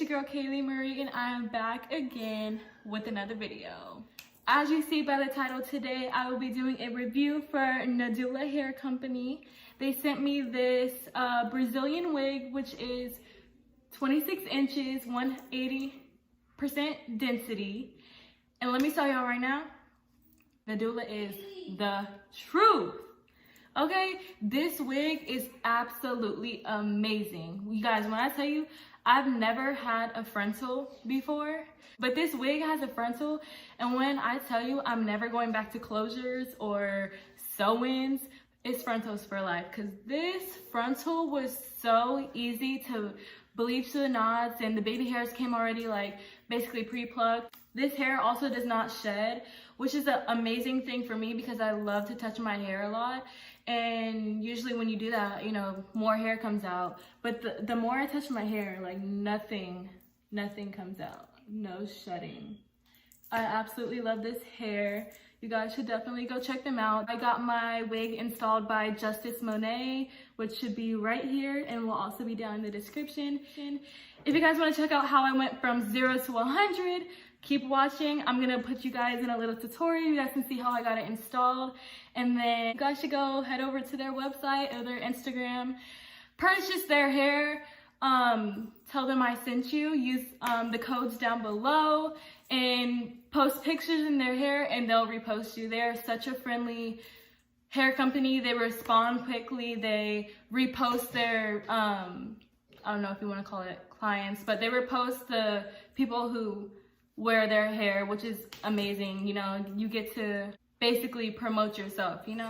girl Kaylee Marie, and I am back again with another video. As you see by the title, today I will be doing a review for Nadula Hair Company. They sent me this Brazilian wig, which is 26 inches, 180% density. And let me tell y'all right now, Nadula is the truth. Okay, this wig is absolutely amazing. You guys, when I tell you, I've never had a frontal before, but this wig has a frontal, and when I tell you I'm never going back to closures or sew-ins, it's frontals for life, because this frontal was so easy to bleach to the knots, and the baby hairs came already like basically pre-plucked. This hair also does not shed, which is an amazing thing for me because I love to touch my hair a lot. And usually when you do that, you know, more hair comes out. But the more I touch my hair, like nothing comes out. No shedding. I absolutely love this hair. You guys should definitely go check them out. I got my wig installed by Justice Monet, which should be right here and will also be down in the description. If you guys want to check out how I went from 0 to 100, keep watching. I'm gonna put you guys in a little tutorial. You guys can see how I got it installed. And then you guys should go head over to their website or their Instagram, purchase their hair, tell them I sent you, use the codes down below, and post pictures in their hair and they'll repost you. They're such a friendly hair company. They respond quickly. They repost their, I don't know if you want to call it clients, but they repost the people who wear their hair, which is amazing. You know, you get to basically promote yourself, you know?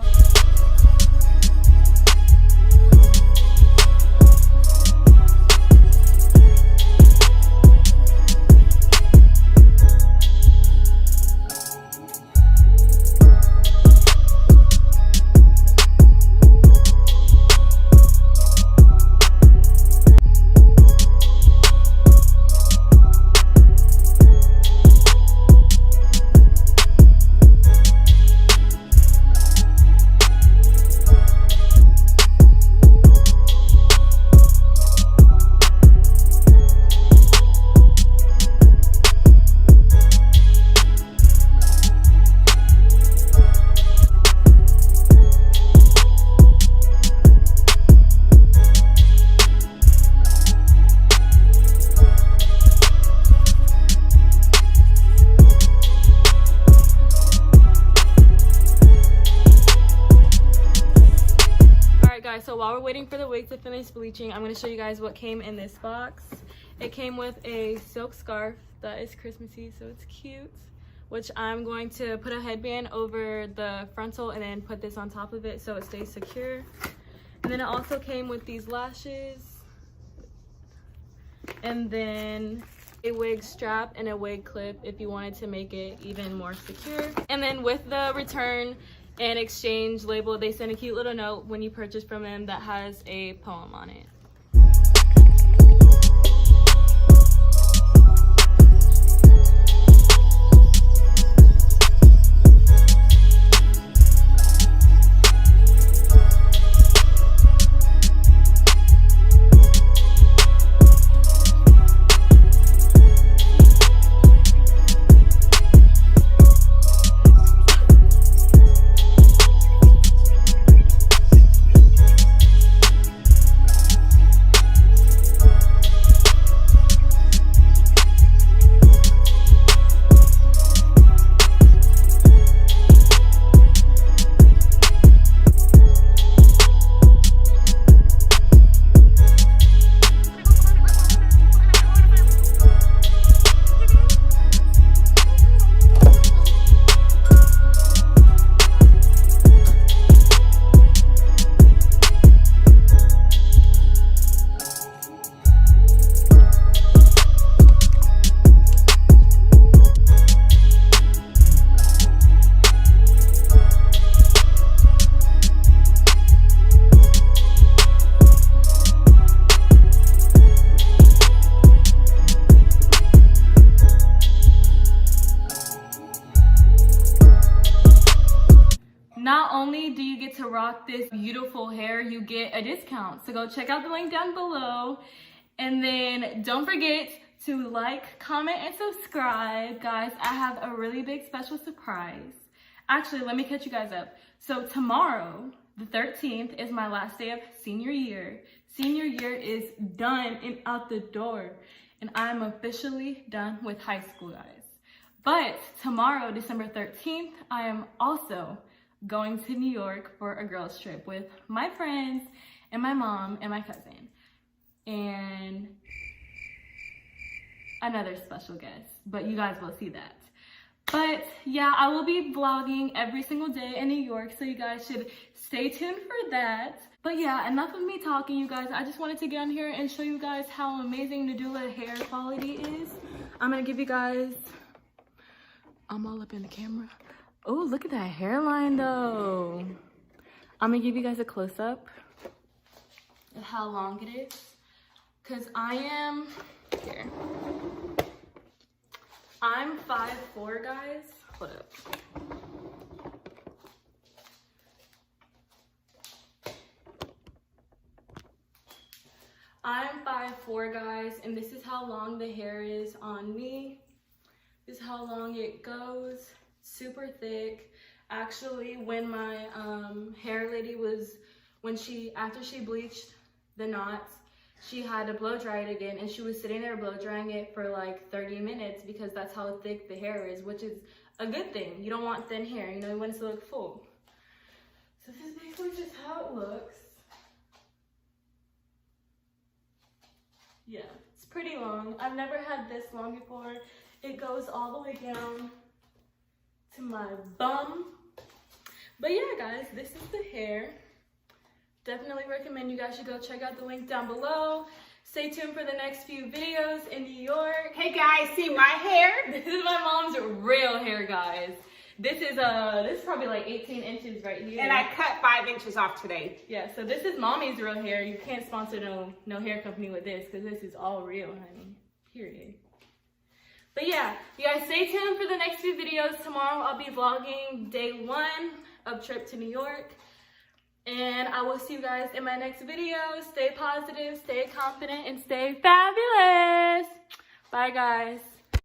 So while we're waiting for the wig to finish bleaching, I'm going to show you guys what came in this box. It came with a silk scarf that is Christmassy, so it's cute, which I'm going to put a headband over the frontal and then put this on top of it so it stays secure. And then it also came with these lashes, and then a wig strap and a wig clip if you wanted to make it even more secure. And then with the return and exchange label, they send a cute little note when you purchase from them that has a poem on it. Not only do you get to rock this beautiful hair, you get a discount. So go check out the link down below. And then don't forget to like, comment, and subscribe. Guys, I have a really big special surprise. Actually, let me catch you guys up. So tomorrow, the 13th, is my last day of senior year. Senior year is done and out the door. And I'm officially done with high school, guys. But tomorrow, December 13th, I am also going to New York for a girls trip with my friends and my mom and my cousin. And another special guest, but you guys will see that. But yeah, I will be vlogging every single day in New York, so you guys should stay tuned for that. But yeah, enough of me talking, you guys. I just wanted to get on here and show you guys how amazing Nadula hair quality is. I'm gonna give you guys, I'm all up in the camera. Oh, look at that hairline though. I'm gonna give you guys a close-up of how long it is. Cause I am, here. I'm 5'4", guys. Hold up. I'm 5'4", guys, and this is how long the hair is on me. This is how long it goes. Super thick. Actually, when my hair lady was, after she bleached the knots, she had to blow dry it again, and she was sitting there blow drying it for like 30 minutes because that's how thick the hair is, which is a good thing. You don't want thin hair, you know, you want it to look full. So this is basically just how it looks. Yeah, it's pretty long. I've never had this long before. It goes all the way down to my bum. But yeah, guys, this is the hair. Definitely recommend you guys should go check out the link down below. Stay tuned for the next few videos in New York. Hey guys, see my hair? This is my mom's real hair, guys. This is probably like 18 inches right here. And I cut 5 inches off today. Yeah, so this is mommy's real hair. You can't sponsor no hair company with this because this is all real, honey. Period. But yeah, you guys stay tuned for the next few videos. Tomorrow I'll be vlogging day 1 of trip to New York. And I will see you guys in my next video. Stay positive, stay confident, and stay fabulous. Bye, guys.